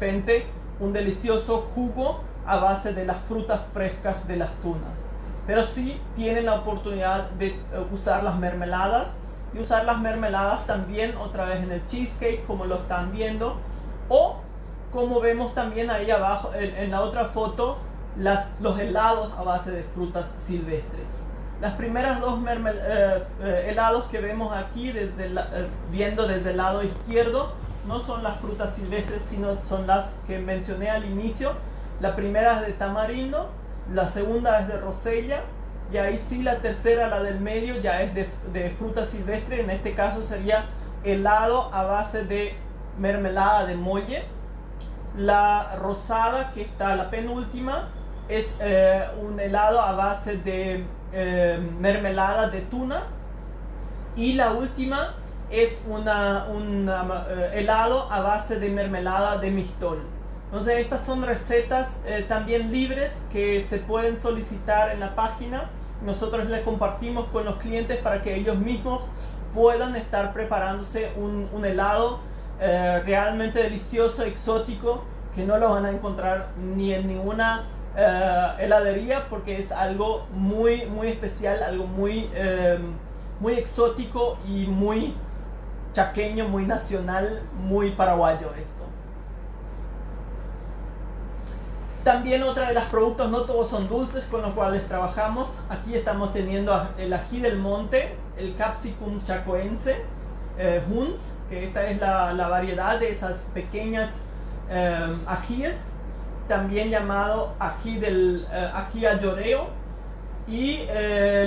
repente un delicioso jugo a base de las frutas frescas de las tunas. Pero sí tienen la oportunidad de usar las mermeladas, y usar las mermeladas también otra vez en el cheesecake, como lo están viendo, o como vemos también ahí abajo en la otra foto, los helados a base de frutas silvestres. Las primeras dos helados que vemos aquí, viendo desde el lado izquierdo, no son las frutas silvestres, sino son las que mencioné al inicio. La primera es de tamarindo, la segunda es de rosella, y ahí sí la tercera, la del medio, ya es de fruta silvestre. En este caso sería helado a base de mermelada de molle. La rosada, que está la penúltima, es un helado a base de mermelada de tuna. Y la última es un helado a base de mermelada de mistol. Entonces estas son recetas también libres que se pueden solicitar en la página. Nosotros les compartimos con los clientes para que ellos mismos puedan estar preparándose un helado realmente delicioso, exótico, que no lo van a encontrar ni en ninguna heladería, porque es algo muy, muy especial, algo muy, muy exótico y muy chaqueño, muy nacional, muy paraguayo esto. También otra de los productos, no todos son dulces, con los cuales trabajamos. Aquí estamos teniendo el ají del monte, el capsicum chacoense, Huns, que esta es la variedad de esas pequeñas ajíes, también llamado ají ayoreo, y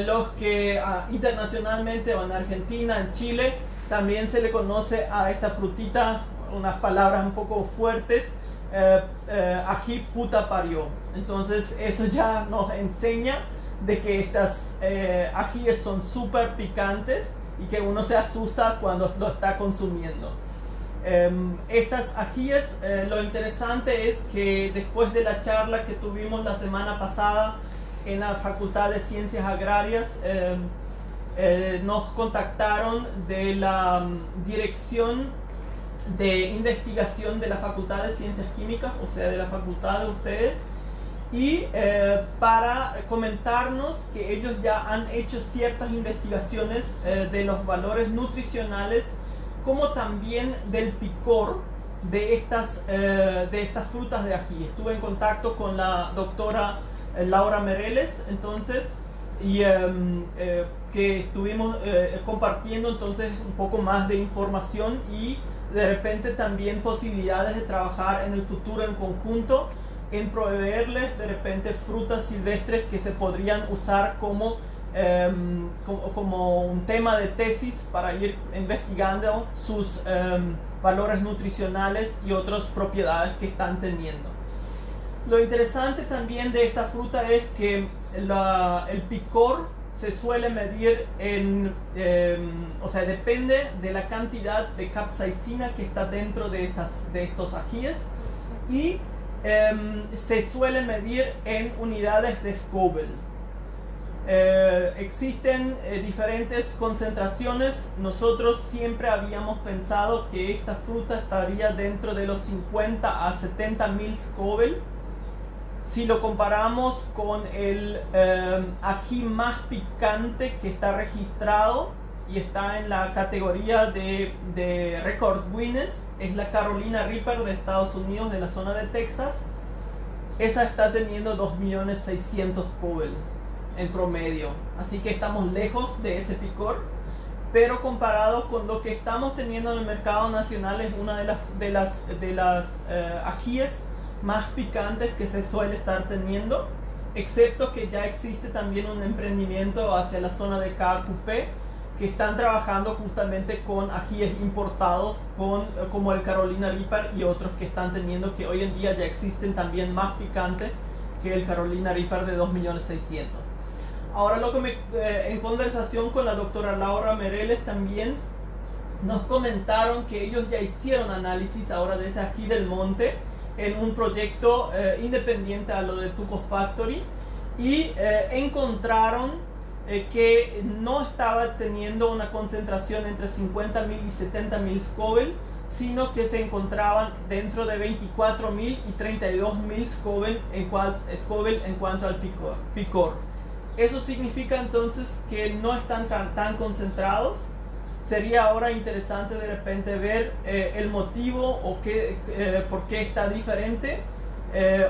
los que internacionalmente, o en Argentina, en Chile, también se le conoce a esta frutita unas palabras un poco fuertes, ají puta parió. Entonces eso ya nos enseña de que estas ajíes son súper picantes y que uno se asusta cuando lo está consumiendo. Estas ajíes, lo interesante es que después de la charla que tuvimos la semana pasada en la Facultad de Ciencias Agrarias, nos contactaron de la dirección de investigación de la Facultad de Ciencias Químicas, o sea, de la facultad de ustedes, y para comentarnos que ellos ya han hecho ciertas investigaciones de los valores nutricionales, como también del picor de estas frutas de ají. Estuve en contacto con la doctora Laura Mereles, entonces, y que estuvimos compartiendo entonces un poco más de información, y de repente también posibilidades de trabajar en el futuro en conjunto, en proveerles de repente frutas silvestres que se podrían usar como un tema de tesis para ir investigando sus valores nutricionales y otras propiedades que están teniendo. Lo interesante también de esta fruta es que el picor se suele medir o sea, depende de la cantidad de capsaicina que está dentro de estos ajíes, y se suele medir en unidades de Scoville. Existen diferentes concentraciones. Nosotros siempre habíamos pensado que esta fruta estaría dentro de los 50 a 70 mil Scoville. Si lo comparamos con el ají más picante que está registrado y está en la categoría de Record Guinness, es la Carolina Reaper de Estados Unidos, de la zona de Texas. Esa está teniendo 2.600.000 Scoville en promedio, así que estamos lejos de ese picor, pero comparado con lo que estamos teniendo en el mercado nacional, es una de las ajíes más picantes que se suele estar teniendo, excepto que ya existe también un emprendimiento hacia la zona de KQP que están trabajando justamente con ajíes importados como el Carolina Reaper y otros que están teniendo, que hoy en día ya existen también más picantes que el Carolina Reaper de 2.600.000. Ahora en conversación con la doctora Laura Mereles también nos comentaron que ellos ya hicieron análisis ahora de ese ají del monte en un proyecto independiente a lo de Tuco Factory, y encontraron que no estaba teniendo una concentración entre 50.000 y 70.000 Scoville, sino que se encontraban dentro de 24.000 y 32.000 Scoville en cuanto al picor. Eso significa entonces que no están tan concentrados. Sería ahora interesante de repente ver el motivo o por qué está diferente,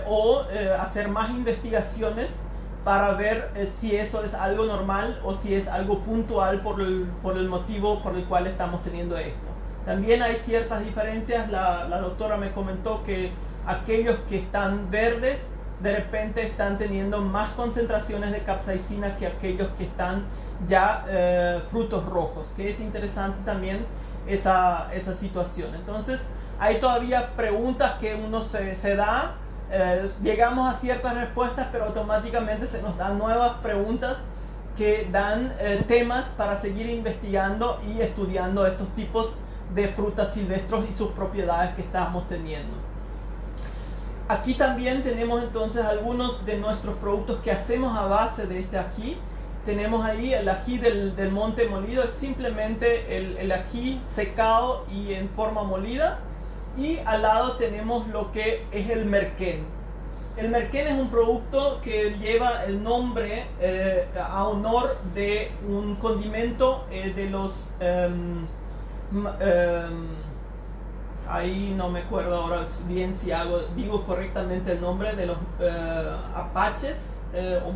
o hacer más investigaciones para ver si eso es algo normal o si es algo puntual por el motivo por el cual estamos teniendo esto. También hay ciertas diferencias. La doctora me comentó que aquellos que están verdes de repente están teniendo más concentraciones de capsaicina que aquellos que están ya frutos rojos, que es interesante también esa situación. Entonces hay todavía preguntas que uno se da, llegamos a ciertas respuestas, pero automáticamente se nos dan nuevas preguntas que dan temas para seguir investigando y estudiando estos tipos de frutas silvestres y sus propiedades que estamos teniendo. Aquí también tenemos entonces algunos de nuestros productos que hacemos a base de este ají. Tenemos ahí el ají del monte molido, es simplemente el ají secado y en forma molida. Y al lado tenemos lo que es el merquén. El merquén es un producto que lleva el nombre a honor de un condimento de los... ahí no me acuerdo ahora bien si digo correctamente el nombre de los apaches o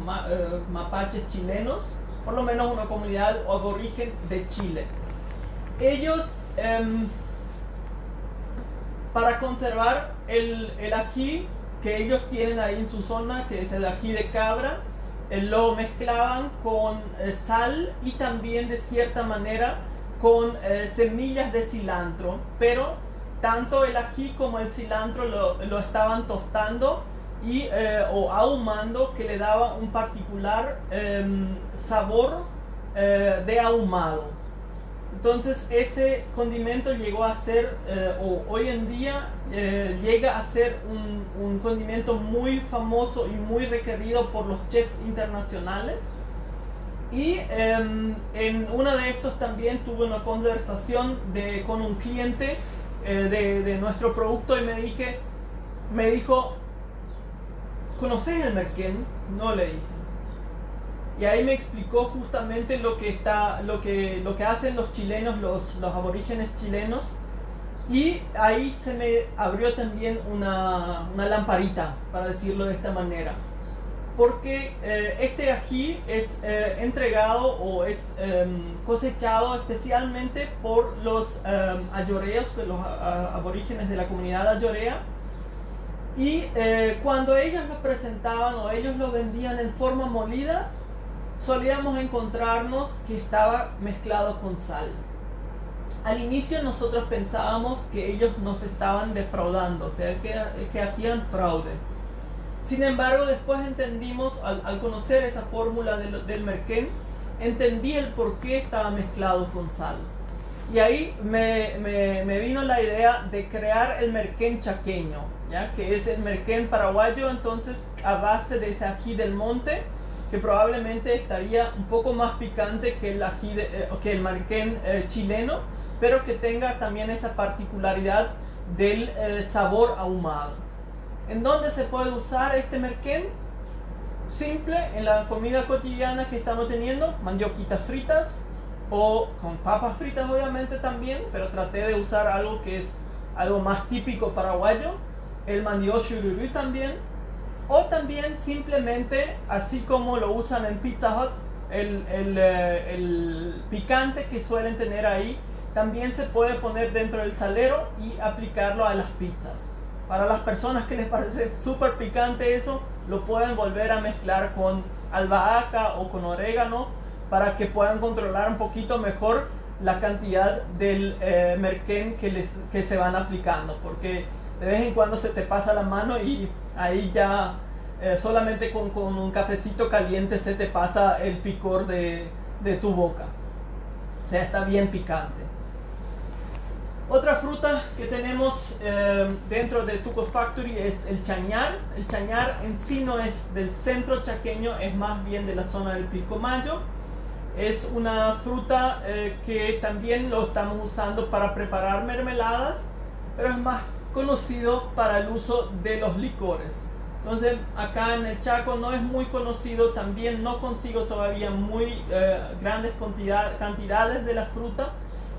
mapaches chilenos, por lo menos una comunidad aborigen de Chile. Ellos, para conservar el ají que ellos tienen ahí en su zona, que es el ají de cabra, lo mezclaban con sal y también de cierta manera con semillas de cilantro, pero tanto el ají como el cilantro lo estaban tostando o ahumando, que le daba un particular sabor de ahumado. Entonces ese condimento llegó a ser, o hoy en día llega a ser un condimento muy famoso y muy requerido por los chefs internacionales. Y en uno de estos también tuve una conversación con un cliente de nuestro producto y me dijo, ¿conoces el merquén? No, le dije. Y ahí me explicó justamente lo que hacen los chilenos, los aborígenes chilenos. Y ahí se me abrió también una lamparita, para decirlo de esta manera. Porque este ají es entregado o es cosechado especialmente por los ayoreos, los aborígenes de la comunidad ayorea. Y cuando ellos lo presentaban o ellos lo vendían en forma molida, solíamos encontrarnos que estaba mezclado con sal. Al inicio nosotros pensábamos que ellos nos estaban defraudando, o sea, que hacían fraude. Sin embargo, después entendimos, al conocer esa fórmula del merquén, entendí el por qué estaba mezclado con sal. Y ahí me vino la idea de crear el merquén chaqueño, ¿ya? Que es el merquén paraguayo, entonces a base de ese ají del monte, que probablemente estaría un poco más picante que el merquén chileno, pero que tenga también esa particularidad del sabor ahumado. ¿En dónde se puede usar este merquén? Simple, en la comida cotidiana que estamos teniendo, mandioquitas fritas o con papas fritas obviamente también, pero traté de usar algo que es algo más típico paraguayo, el mandioco chururú también. O también simplemente, así como lo usan en Pizza Hut, el picante que suelen tener ahí, también se puede poner dentro del salero y aplicarlo a las pizzas. Para las personas que les parece súper picante eso, lo pueden volver a mezclar con albahaca o con orégano para que puedan controlar un poquito mejor la cantidad del merquén que se van aplicando, porque de vez en cuando se te pasa la mano y ahí ya solamente con un cafecito caliente se te pasa el picor de tu boca. O sea, está bien picante. Otra fruta que tenemos dentro de Tuco Factory es el chañar. El chañar en sí no es del centro chaqueño, es más bien de la zona del Pilcomayo. Es una fruta que también lo estamos usando para preparar mermeladas pero es más conocido para el uso de los licores. Entonces acá en el Chaco no es muy conocido, también no consigo todavía muy grandes cantidades de la fruta.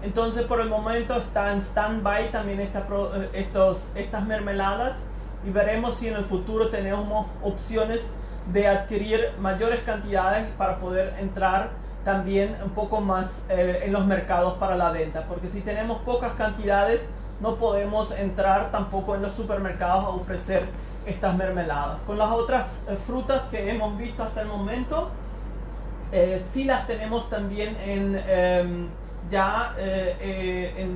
Entonces por el momento está en stand-by también estas mermeladas, y veremos si en el futuro tenemos opciones de adquirir mayores cantidades para poder entrar también un poco más en los mercados para la venta, porque si tenemos pocas cantidades no podemos entrar tampoco en los supermercados a ofrecer estas mermeladas. Con las otras frutas que hemos visto hasta el momento, sí las tenemos también en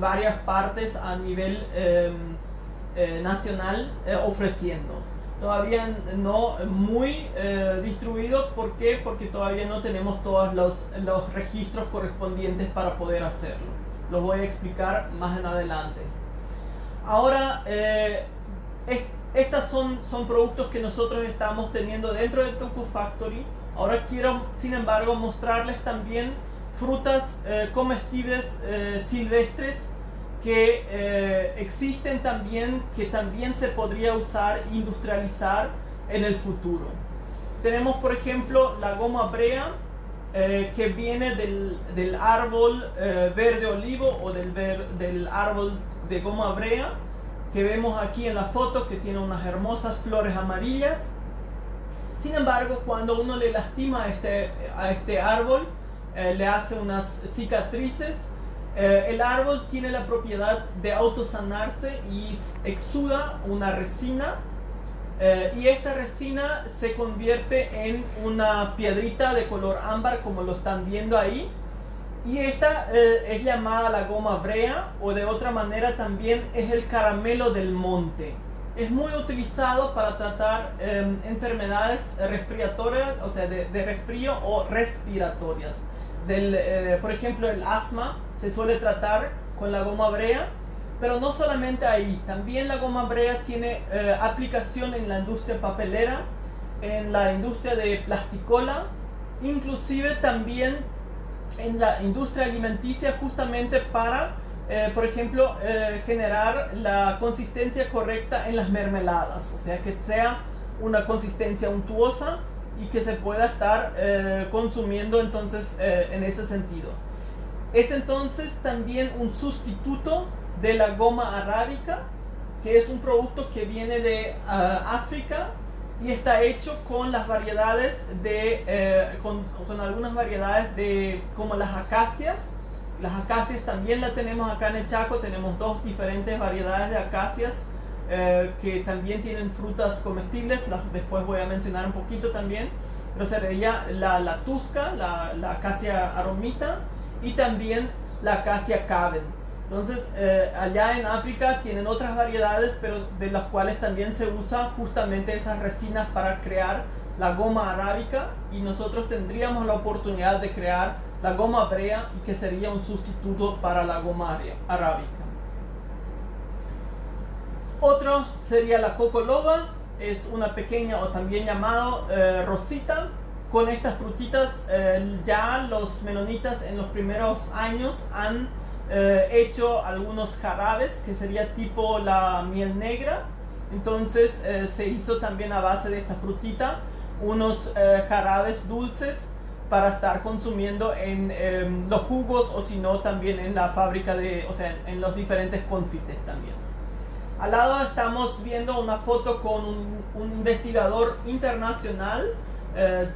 varias partes a nivel nacional ofreciendo. Todavía no muy distribuido. ¿Por qué? Porque todavía no tenemos todos los registros correspondientes para poder hacerlo. Los voy a explicar más en adelante. Ahora, estas son productos que nosotros estamos teniendo dentro de Tucu Factory. Ahora quiero, sin embargo, mostrarles también frutas comestibles silvestres que existen también, que también se podría usar, industrializar en el futuro. Tenemos, por ejemplo, la goma brea, que viene del árbol verde olivo o del árbol de goma brea, que vemos aquí en la foto, que tiene unas hermosas flores amarillas. Sin embargo, cuando uno le lastima a este árbol, le hace unas cicatrices, el árbol tiene la propiedad de autosanarse y exuda una resina, y esta resina se convierte en una piedrita de color ámbar, como lo están viendo ahí, y esta es llamada la goma brea, o de otra manera también es el caramelo del monte. Es muy utilizado para tratar enfermedades respiratorias, o sea, de resfrío o respiratorias. Por ejemplo, el asma se suele tratar con la goma brea, pero no solamente ahí. También la goma brea tiene aplicación en la industria papelera, en la industria de plasticola, inclusive también en la industria alimenticia, justamente para, por ejemplo, generar la consistencia correcta en las mermeladas, o sea, que sea una consistencia untuosa y que se pueda estar consumiendo entonces en ese sentido. Es entonces también un sustituto de la goma arábica, que es un producto que viene de África y está hecho con las variedades con algunas variedades como las acacias. Las acacias también las tenemos acá en el Chaco. Tenemos dos diferentes variedades de acacias que también tienen frutas comestibles. Después voy a mencionar un poquito también, pero sería la tusca, la acacia aromita, y también la acacia caben. Entonces allá en África tienen otras variedades, pero de las cuales también se usa justamente esas resinas para crear la goma arábica, y nosotros tendríamos la oportunidad de crear la goma brea, y que sería un sustituto para la goma arábica. Otro sería la coco loba, es una pequeña, o también llamado rosita. Con estas frutitas ya los menonitas en los primeros años han hecho algunos jarabes, que sería tipo la miel negra. Entonces se hizo también a base de esta frutita unos jarabes dulces para estar consumiendo en los jugos, o si no también en la fábrica o sea, en los diferentes confites también. Al lado estamos viendo una foto con un investigador internacional,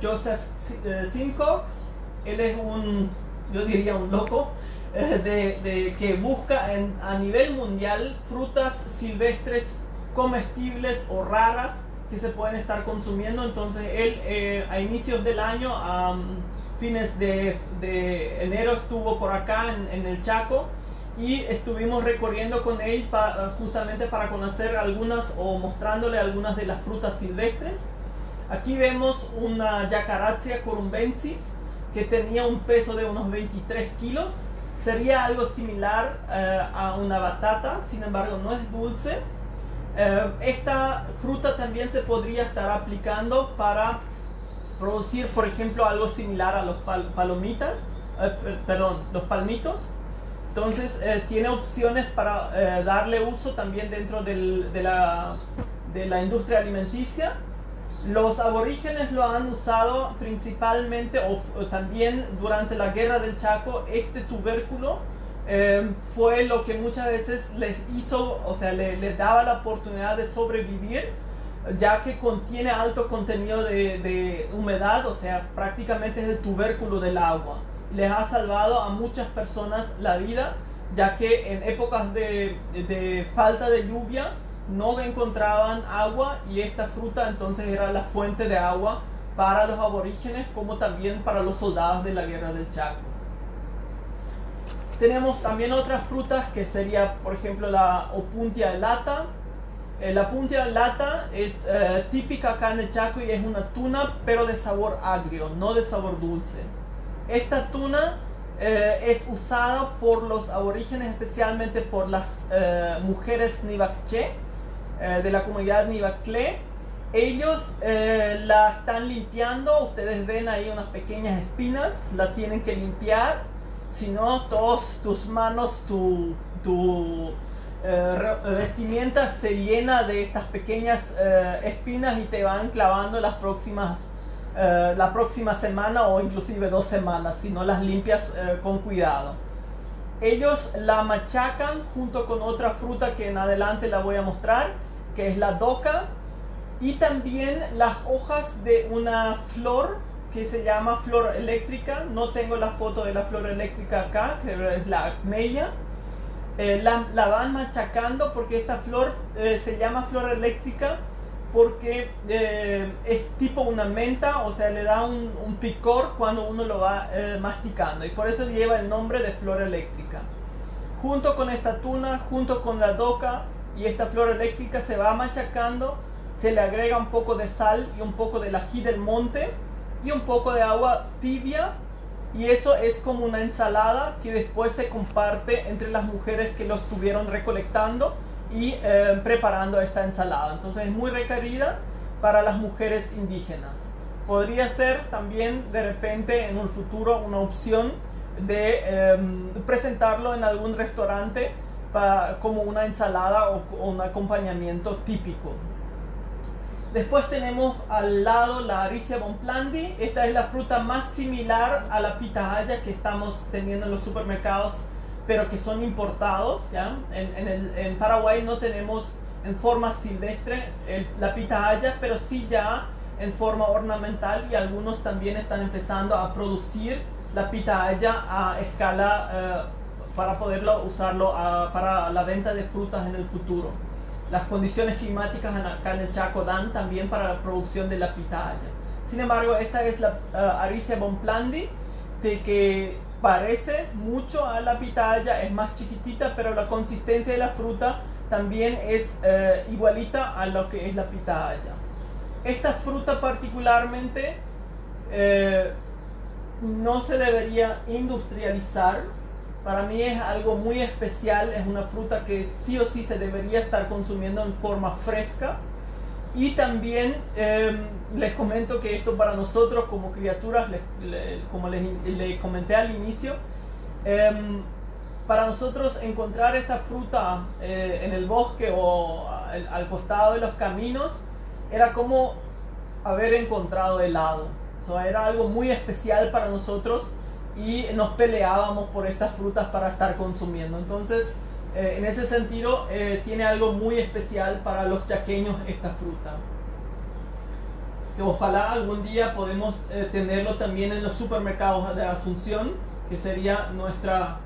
Joseph Simcox. Él es yo diría un loco, que busca a nivel mundial frutas silvestres comestibles o raras que se pueden estar consumiendo. Entonces él a inicios del año, a fines de enero, estuvo por acá en el Chaco, y estuvimos recorriendo con él justamente para conocer algunas, o mostrándole algunas de las frutas silvestres. Aquí vemos una Jacaracia corumbensis que tenía un peso de unos 23 kilos. Sería algo similar a una batata, sin embargo no es dulce. Esta fruta también se podría estar aplicando para producir, por ejemplo, algo similar a los los palmitos. Entonces tiene opciones para darle uso también dentro de la industria alimenticia. Los aborígenes lo han usado principalmente o también durante la guerra del Chaco. Este tubérculo fue lo que muchas veces les hizo, o sea, les daba la oportunidad de sobrevivir, ya que contiene alto contenido de humedad, o sea, prácticamente es el tubérculo del agua. Les ha salvado a muchas personas la vida, ya que en épocas de falta de lluvia no encontraban agua, y esta fruta entonces era la fuente de agua para los aborígenes como también para los soldados de la guerra del Chaco. Tenemos también otras frutas que sería, por ejemplo, la opuntia elata. La opuntia elata es típica acá en el Chaco y es una tuna, pero de sabor agrio, no de sabor dulce. Esta tuna es usada por los aborígenes, especialmente por las mujeres Nivacché, de la comunidad Nivaclé. Ellos la están limpiando. Ustedes ven ahí unas pequeñas espinas, la tienen que limpiar, si no todas tus manos, tu vestimenta se llena de estas pequeñas espinas y te van clavando la próxima semana o inclusive 2 semanas si no las limpias con cuidado. Ellos la machacan junto con otra fruta que en adelante la voy a mostrar, que es la doca, y también las hojas de una flor que se llama flor eléctrica. No tengo la foto de la flor eléctrica acá, que es la acmeya. La van machacando porque esta flor se llama flor eléctrica porque es tipo una menta, o sea, le da un picor cuando uno lo va masticando, y por eso lleva el nombre de flor eléctrica. Junto con esta tuna, junto con la doca y esta flor eléctrica, se va machacando, se le agrega un poco de sal y un poco del ají del monte y un poco de agua tibia, y eso es como una ensalada que después se comparte entre las mujeres que lo estuvieron recolectando y preparando esta ensalada. Entonces es muy requerida para las mujeres indígenas. Podría ser también de repente en un futuro una opción de presentarlo en algún restaurante como una ensalada o un acompañamiento típico. Después tenemos al lado la Aricia bonplandi. Esta es la fruta más similar a la pitahaya que estamos teniendo en los supermercados, pero que son importados, ¿ya? En Paraguay no tenemos en forma silvestre la pitahaya, pero sí ya en forma ornamental, y algunos también están empezando a producir la pitahaya a escala para poderlo usarlo para la venta de frutas en el futuro. Las condiciones climáticas acá en el Chaco dan también para la producción de la pitahaya. Sin embargo, esta es la Aricia bonplandi, de que parece mucho a la pitahaya, es más chiquitita, pero la consistencia de la fruta también es igualita a lo que es la pitahaya. Esta fruta particularmente no se debería industrializar. Para mí es algo muy especial, es una fruta que sí o sí se debería estar consumiendo en forma fresca. Y también les comento que esto para nosotros como criaturas, como les comenté al inicio, para nosotros encontrar esta fruta en el bosque o al costado de los caminos era como haber encontrado helado. O sea, era algo muy especial para nosotros y nos peleábamos por estas frutas para estar consumiendo. Entonces, en ese sentido, tiene algo muy especial para los chaqueños esta fruta. Que ojalá algún día podemos tenerlo también en los supermercados de Asunción, que sería nuestra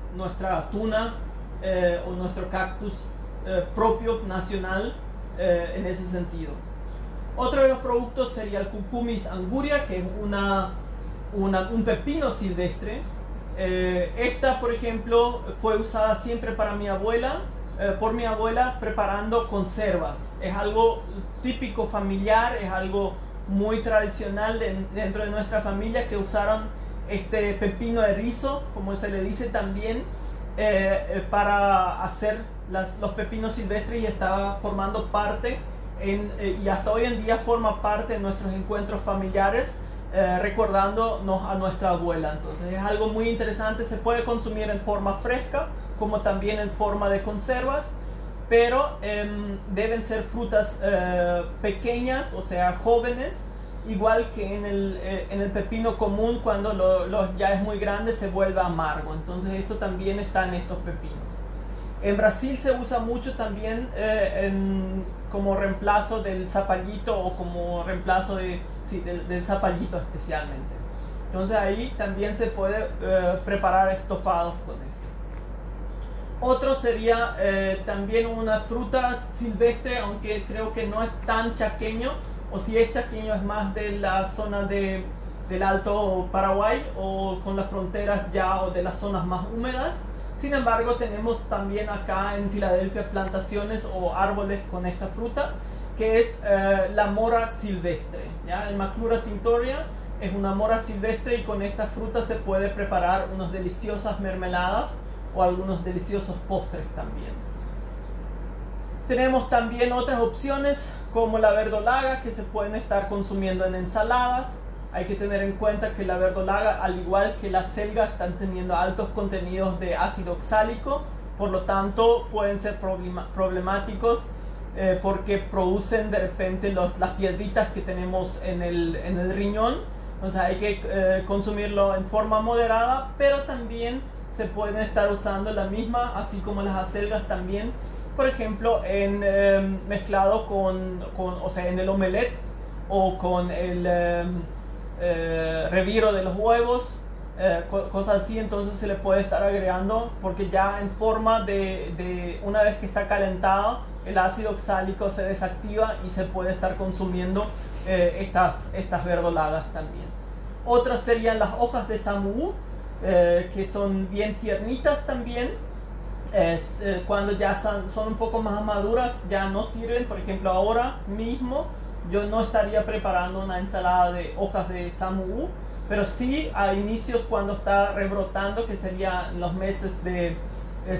tuna o nuestro cactus propio, nacional, en ese sentido. Otro de los productos sería el Cucumis anguria, que es un pepino silvestre. Esta, por ejemplo, fue usada siempre para mi abuela, por mi abuela, preparando conservas. Es algo típico familiar, es algo muy tradicional dentro de nuestra familia, que usaron este pepino de rizo, como se le dice también, para hacer los pepinos silvestres, y estaba formando parte y hasta hoy en día forma parte de nuestros encuentros familiares, recordándonos a nuestra abuela. Entonces es algo muy interesante, se puede consumir en forma fresca como también en forma de conservas, pero deben ser frutas pequeñas, o sea, jóvenes, igual que en el pepino común. Cuando ya es muy grande se vuelve amargo. Entonces esto también está en estos pepinos. En Brasil se usa mucho también como reemplazo del zapallito, o como reemplazo del zapallito especialmente. Entonces ahí también se puede preparar estofados con esto. Otro sería también una fruta silvestre, aunque creo que no es tan chaqueño, o si es chaqueño es más de la zona del Alto Paraguay, o con las fronteras ya, o de las zonas más húmedas. Sin embargo, tenemos también acá en Filadelfia plantaciones o árboles con esta fruta, que es la mora silvestre, ¿ya? El Maclura tinctoria es una mora silvestre, y con esta fruta se puede preparar unas deliciosas mermeladas o algunos deliciosos postres también. Tenemos también otras opciones como la verdolaga, que se pueden estar consumiendo en ensaladas. Hay que tener en cuenta que la verdolaga, al igual que la selga, están teniendo altos contenidos de ácido oxálico, por lo tanto pueden ser problemáticos porque producen de repente las piedritas que tenemos en el riñón. Entonces hay que consumirlo en forma moderada, pero también se pueden estar usando la misma, así como las acelgas también, por ejemplo, mezclado o sea, en el omelette, o con el reviro de los huevos, cosas así. Entonces se le puede estar agregando, porque ya en forma de una vez que está calentado, el ácido oxálico se desactiva y se puede estar consumiendo estas verdolagas también. Otras serían las hojas de samú, que son bien tiernitas también. Cuando ya son un poco más maduras ya no sirven. Por ejemplo, ahora mismo yo no estaría preparando una ensalada de hojas de samú, pero sí a inicios, cuando está rebrotando, que sería en los meses de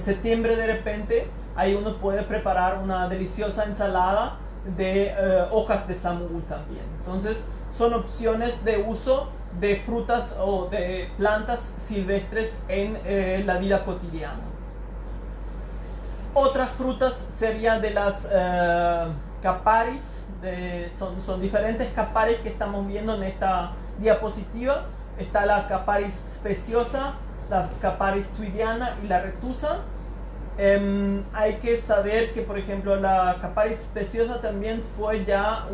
septiembre de repente, ahí uno puede preparar una deliciosa ensalada de hojas de samú también. Entonces son opciones de uso de frutas o de plantas silvestres en la vida cotidiana. Otras frutas serían de las caparis. Son diferentes caparis que estamos viendo en esta diapositiva. Está la caparis speciosa, la caparis tweediana y la retusa. Hay que saber que, por ejemplo, la caparis speciosa también fue ya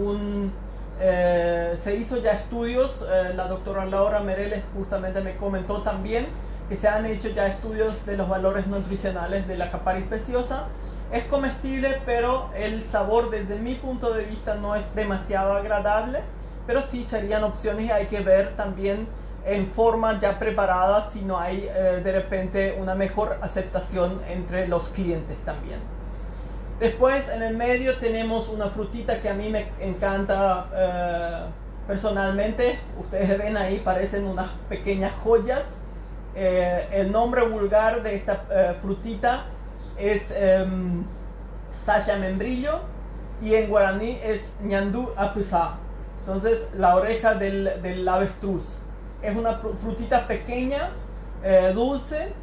se hizo ya estudios. La doctora Laura Mereles justamente me comentó también que se han hecho ya estudios de los valores nutricionales de la caparis speciosa. Es comestible, pero el sabor, desde mi punto de vista, no es demasiado agradable, pero sí serían opciones, y hay que ver también en forma ya preparada si no hay de repente una mejor aceptación entre los clientes también. Después, en el medio tenemos una frutita que a mí me encanta personalmente. Ustedes ven ahí, parecen unas pequeñas joyas. El nombre vulgar de esta frutita es Sacha membrillo, y en guaraní es ñandú apuzá. Entonces, la oreja del avestruz. Es una frutita pequeña, dulce.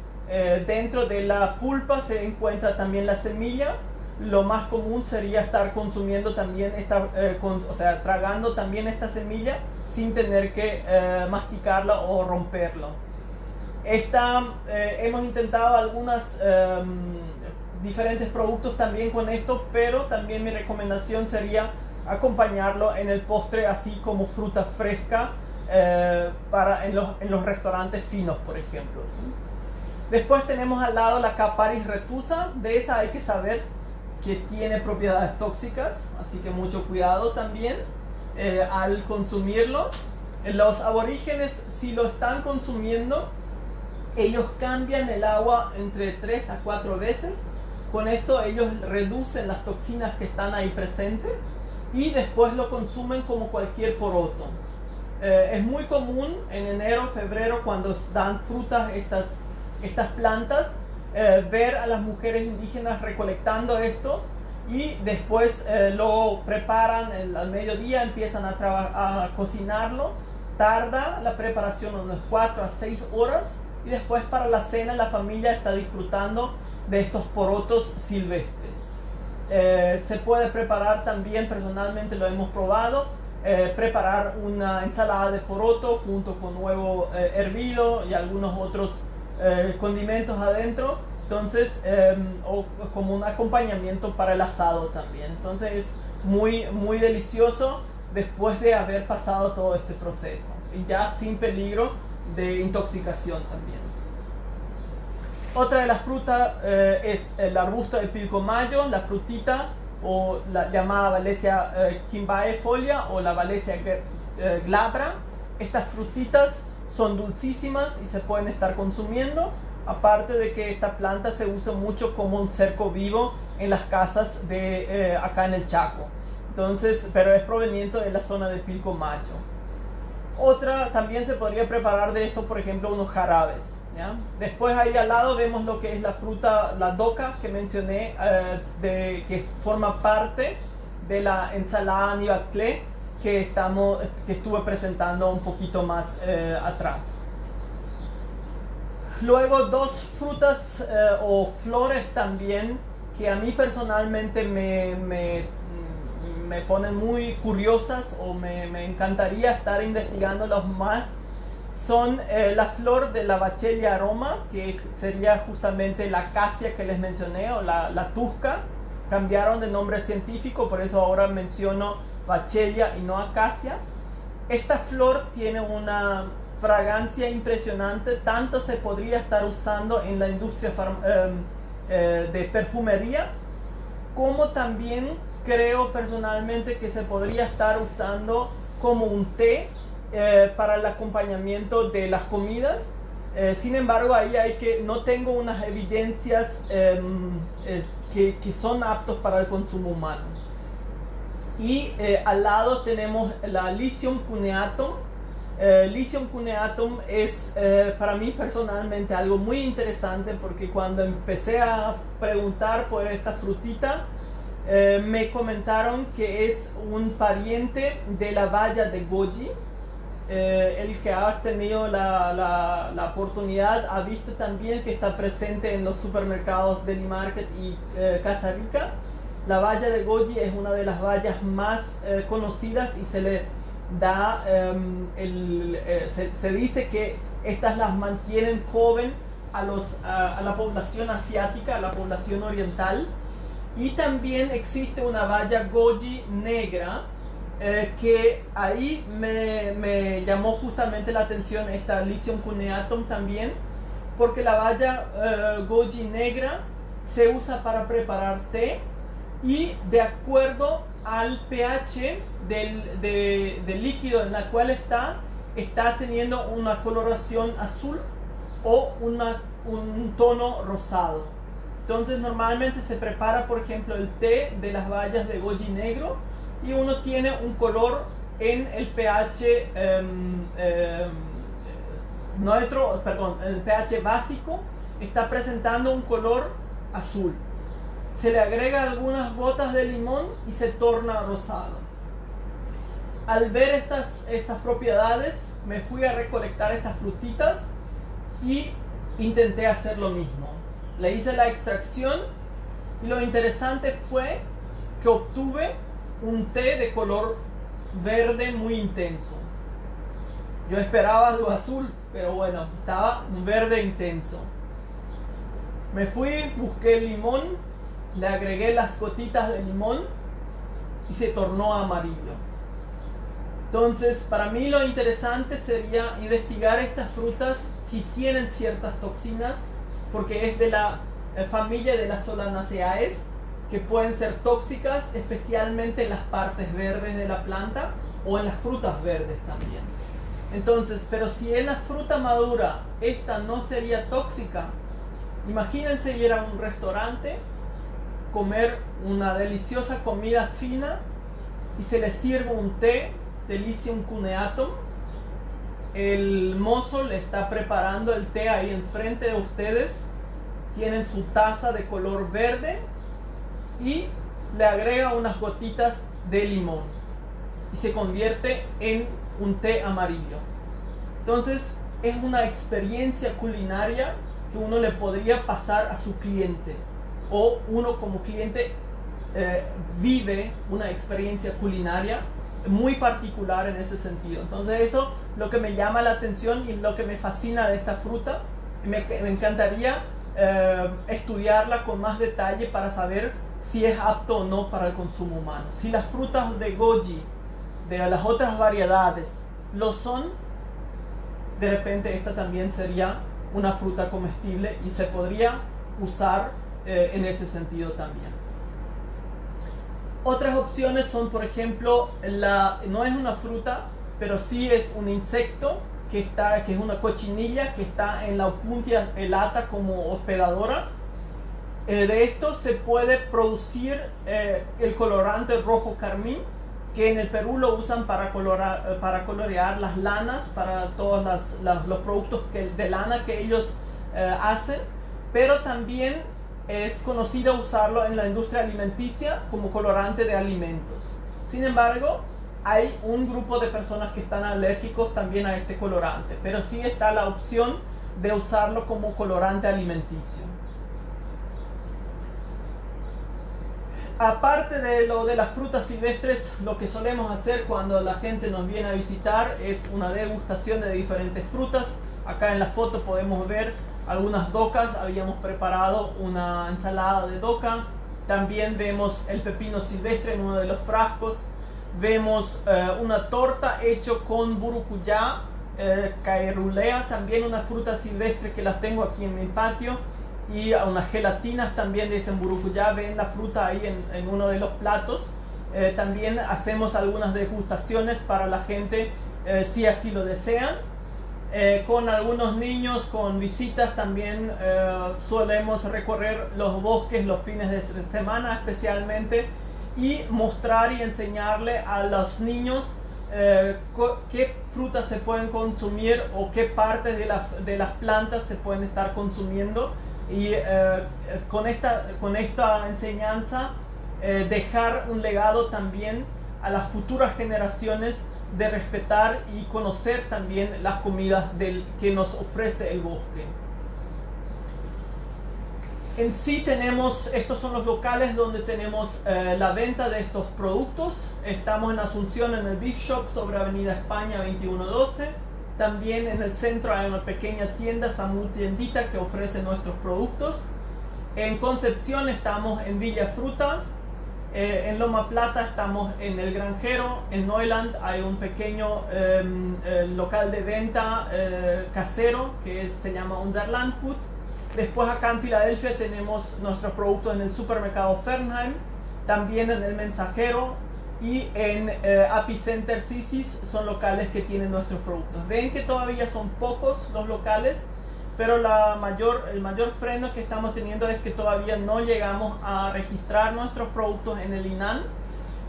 Dentro de la pulpa se encuentra también la semilla. Lo más común sería estar consumiendo también o sea, tragando también esta semilla sin tener que masticarla o romperlo. Hemos intentado algunos diferentes productos también con esto, pero también mi recomendación sería acompañarlo en el postre, así como fruta fresca en los restaurantes finos, por ejemplo, ¿sí? Después tenemos al lado la caparis retusa. De esa hay que saber que tiene propiedades tóxicas, así que mucho cuidado también al consumirlo. Los aborígenes, si lo están consumiendo, ellos cambian el agua entre 3 a 4 veces. Con esto ellos reducen las toxinas que están ahí presentes, y después lo consumen como cualquier poroto. Es muy común en enero, febrero, cuando dan frutas estas plantas, ver a las mujeres indígenas recolectando esto, y después lo preparan al mediodía, empiezan a cocinarlo. Tarda la preparación unas 4 a 6 horas, y después para la cena la familia está disfrutando de estos porotos silvestres. Se puede preparar también, personalmente lo hemos probado, preparar una ensalada de poroto junto con huevo hervido y algunos otros condimentos adentro. Entonces, o como un acompañamiento para el asado también. Entonces es muy delicioso después de haber pasado todo este proceso y ya sin peligro de intoxicación también. Otra de las frutas es el arbusto de pilcomayo, la frutita o la llamada Valesia quimbaefolia o la Valesia glabra. Estas frutitas son dulcísimas y se pueden estar consumiendo, aparte de que esta planta se usa mucho como un cerco vivo en las casas de acá en el Chaco. Entonces, pero es proveniente de la zona de Pilcomayo. Otra, también se podría preparar de esto, por ejemplo, unos jarabes, ¿ya? Después ahí al lado vemos lo que es la fruta, la doca que mencioné, que forma parte de la ensalada Nibaclé que estuve presentando un poquito más atrás. Luego dos frutas o flores también que a mí personalmente me ponen muy curiosas o me encantaría estar investigándolos más. Son la flor de la Bachelia aroma, que sería justamente la acacia que les mencioné, o la tusca. Cambiaron de nombre científico, por eso ahora menciono Bachelia y no acacia. Esta flor tiene una fragancia impresionante, tanto se podría estar usando en la industria de perfumería, como también creo personalmente que se podría estar usando como un té para el acompañamiento de las comidas. Sin embargo, ahí no tengo unas evidencias que son aptos para el consumo humano. Y al lado tenemos la Lycium cuneatum. Lycium cuneatum es para mí personalmente algo muy interesante, porque cuando empecé a preguntar por esta frutita, me comentaron que es un pariente de la baya de goji. El que ha tenido la oportunidad ha visto también que está presente en los supermercados Deli Market y Casa Rica. La baya de goji es una de las bayas más conocidas y se le da se dice que estas las mantienen joven a la población asiática, a la población oriental. Y también existe una baya goji negra, que ahí me llamó justamente la atención esta Lycium cuneatum también, porque la baya goji negra se usa para preparar té, y de acuerdo al pH del líquido en el cual está teniendo una coloración azul o un tono rosado. Entonces normalmente se prepara, por ejemplo, el té de las bayas de goji negro, y uno tiene un color en el pH neutro, perdón, el pH básico está presentando un color azul. Se le agrega algunas gotas de limón y se torna rosado. Al ver estas propiedades, me fui a recolectar estas frutitas y intenté hacer lo mismo. Le hice la extracción y lo interesante fue que obtuve un té de color verde muy intenso. Yo esperaba algo azul, pero bueno, estaba un verde intenso. Me fui, busqué el limón, le agregué las gotitas de limón y se tornó amarillo. Entonces, para mí lo interesante sería investigar estas frutas si tienen ciertas toxinas, porque es de la familia de las Solanaceae, que pueden ser tóxicas, especialmente en las partes verdes de la planta o en las frutas verdes también. Entonces, pero si en la fruta madura esta no sería tóxica, imagínense ir a un restaurante, comer una deliciosa comida fina y se les sirve un té de Lycium cuneatum. El mozo le está preparando el té ahí enfrente de ustedes, tienen su taza de color verde y le agrega unas gotitas de limón y se convierte en un té amarillo. Entonces es una experiencia culinaria que uno le podría pasar a su cliente, o uno como cliente vive una experiencia culinaria muy particular en ese sentido. Entonces eso lo que me llama la atención y lo que me fascina de esta fruta. Me encantaría estudiarla con más detalle para saber si es apto o no para el consumo humano. Si las frutas de goji, de las otras variedades, lo son, de repente esta también sería una fruta comestible y se podría usar en ese sentido también. Otras opciones son, por ejemplo, no es una fruta, pero sí es un insecto que es una cochinilla que está en la Opuntia elata como hospedadora. De esto se puede producir el colorante rojo carmín, que en el Perú lo usan para colorear las lanas, para todos los productos de lana que ellos hacen, pero también es conocido usarlo en la industria alimenticia como colorante de alimentos. Sin embargo, hay un grupo de personas que están alérgicos también a este colorante, pero sí está la opción de usarlo como colorante alimenticio. Aparte de lo de las frutas silvestres, lo que solemos hacer cuando la gente nos viene a visitar es una degustación de diferentes frutas. Acá en la foto podemos ver algunas docas. Habíamos preparado una ensalada de doca. También vemos el pepino silvestre en uno de los frascos. Vemos una torta hecha con burucuyá, caerulea, también una fruta silvestre que las tengo aquí en mi patio, y unas gelatinas también de burucuyá. Ven la fruta ahí en uno de los platos. También hacemos algunas degustaciones para la gente si así lo desean. Con algunos niños, con visitas también solemos recorrer los bosques los fines de semana especialmente, y mostrar y enseñarle a los niños qué frutas se pueden consumir o qué partes de las plantas se pueden estar consumiendo, y con esta enseñanza dejar un legado también a las futuras generaciones de respetar y conocer también las comidas que nos ofrece el bosque. En sí estos son los locales donde tenemos la venta de estos productos. Estamos en Asunción en el Beef Shop sobre Avenida España 2112. También en el centro hay una pequeña tienda, Samu Tiendita, que ofrece nuestros productos. En Concepción estamos en Villa Fruta. En Loma Plata estamos en El Granjero. En Neuland hay un pequeño local de venta casero que se llama Unser Landgut. Después acá en Filadelfia tenemos nuestros productos en el supermercado Fernheim, también en el Mensajero, y en Apicenter Sisis son locales que tienen nuestros productos. Ven que todavía son pocos los locales, pero el mayor freno que estamos teniendo es que todavía no llegamos a registrar nuestros productos en el INAN,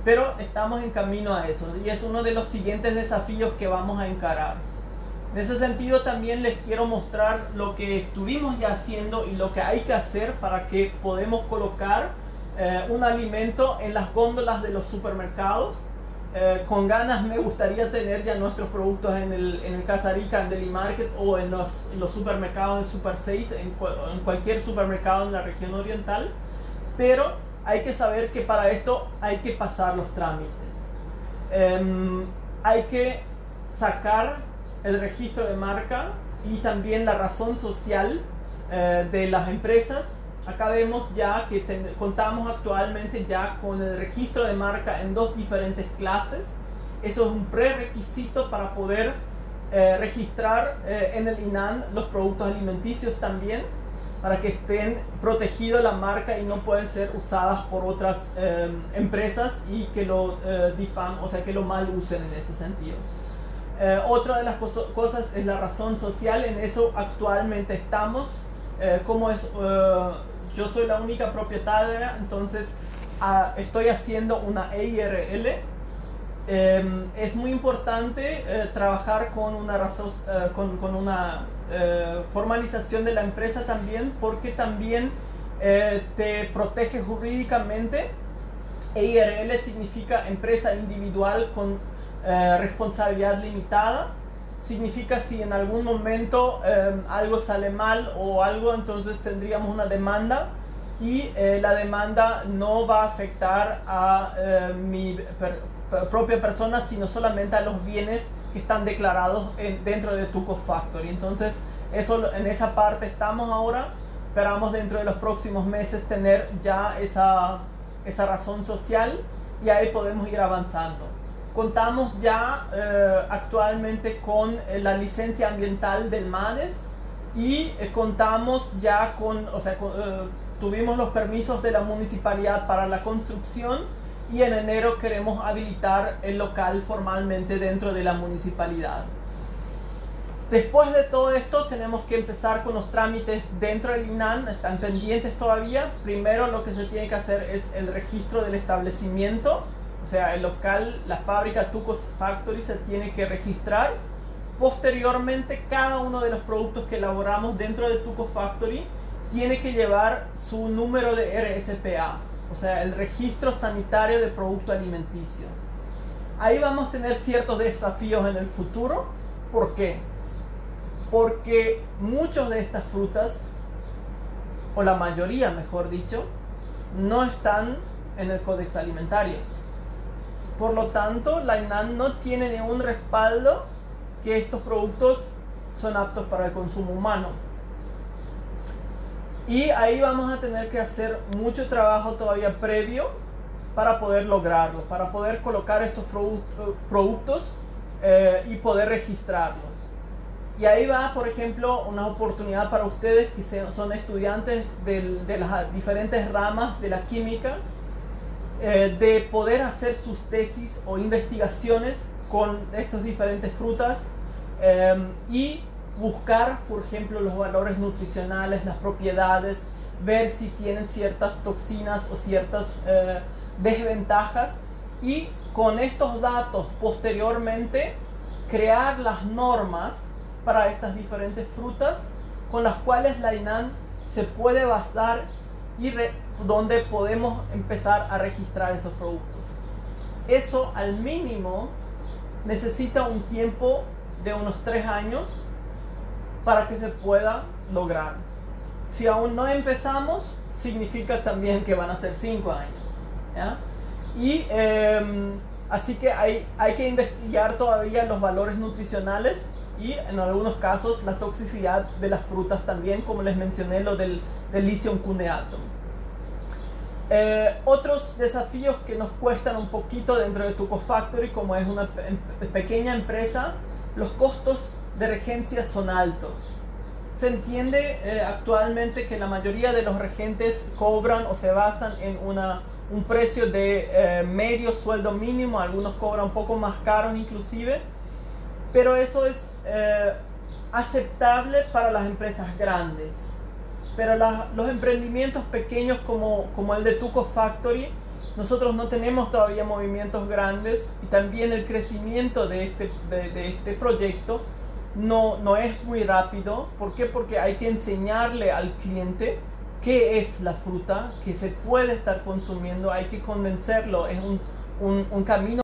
pero estamos en camino a eso, y es uno de los siguientes desafíos que vamos a encarar. En ese sentido también les quiero mostrar lo que estuvimos ya haciendo y lo que hay que hacer para que podamos colocar un alimento en las góndolas de los supermercados. Con ganas me gustaría tener ya nuestros productos en el Casarica, en Deli Market, o en los supermercados de Super 6, en cualquier supermercado en la región oriental, pero hay que saber que para esto hay que pasar los trámites. Hay que sacar el registro de marca y también la razón social de las empresas. Acá vemos ya que contamos actualmente ya con el registro de marca en 2 diferentes clases. Eso es un prerequisito para poder registrar en el INAN los productos alimenticios también, para que estén protegidos la marca y no pueden ser usadas por otras empresas y que lo difamen, o sea, que lo mal usen en ese sentido. Otra de las cosas es la razón social. En eso actualmente estamos. Yo soy la única propietaria, entonces estoy haciendo una EIRL. Es muy importante trabajar con una formalización de la empresa también, porque también te protege jurídicamente. EIRL significa empresa individual con responsabilidad limitada, significa si en algún momento algo sale mal o algo, entonces tendríamos una demanda y la demanda no va a afectar a mi propia persona, sino solamente a los bienes que están declarados dentro de Tuco Factory. Entonces en esa parte estamos ahora. Esperamos dentro de los próximos meses tener ya esa razón social y ahí podemos ir avanzando. Contamos ya actualmente con la licencia ambiental del MADES y contamos ya tuvimos los permisos de la municipalidad para la construcción y en enero queremos habilitar el local formalmente dentro de la municipalidad. Después de todo esto tenemos que empezar con los trámites dentro del INAN, están pendientes todavía. Primero lo que se tiene que hacer es el registro del establecimiento, o sea, el local, la fábrica Tuco Factory se tiene que registrar. Posteriormente, cada uno de los productos que elaboramos dentro de Tuco Factory tiene que llevar su número de RSPA, o sea, el registro sanitario de producto alimenticio. Ahí vamos a tener ciertos desafíos en el futuro. ¿Por qué? Porque muchas de estas frutas, o la mayoría mejor dicho, no están en el Codex Alimentarios. Por lo tanto, la INAN no tiene ningún respaldo que estos productos son aptos para el consumo humano. Y ahí vamos a tener que hacer mucho trabajo todavía previo para poder lograrlo, para poder colocar estos productos y poder registrarlos. Y ahí va, por ejemplo, una oportunidad para ustedes que son estudiantes de las diferentes ramas de la química, de poder hacer sus tesis o investigaciones con estas diferentes frutas y buscar, por ejemplo, los valores nutricionales, las propiedades, ver si tienen ciertas toxinas o ciertas desventajas, y con estos datos posteriormente crear las normas para estas diferentes frutas con las cuales la INAN se puede basar y donde podemos empezar a registrar esos productos. Eso al mínimo necesita un tiempo de unos 3 años para que se pueda lograr. Si aún no empezamos, significa también que van a ser 5 años, ¿ya? Y así que hay que investigar todavía los valores nutricionales y en algunos casos la toxicidad de las frutas también, como les mencioné, lo del lithium cuneato. Otros desafíos que nos cuestan un poquito dentro de Tuco Factory, como es una pequeña empresa, los costos de regencia son altos. Se entiende actualmente que la mayoría de los regentes cobran o se basan en un precio de medio sueldo mínimo, algunos cobran un poco más caros inclusive, pero eso es aceptable para las empresas grandes. Pero los emprendimientos pequeños como el de Tuco Factory, nosotros no tenemos todavía movimientos grandes y también el crecimiento de este proyecto no es muy rápido. ¿Por qué? Porque hay que enseñarle al cliente qué es la fruta, que se puede estar consumiendo, hay que convencerlo, es un camino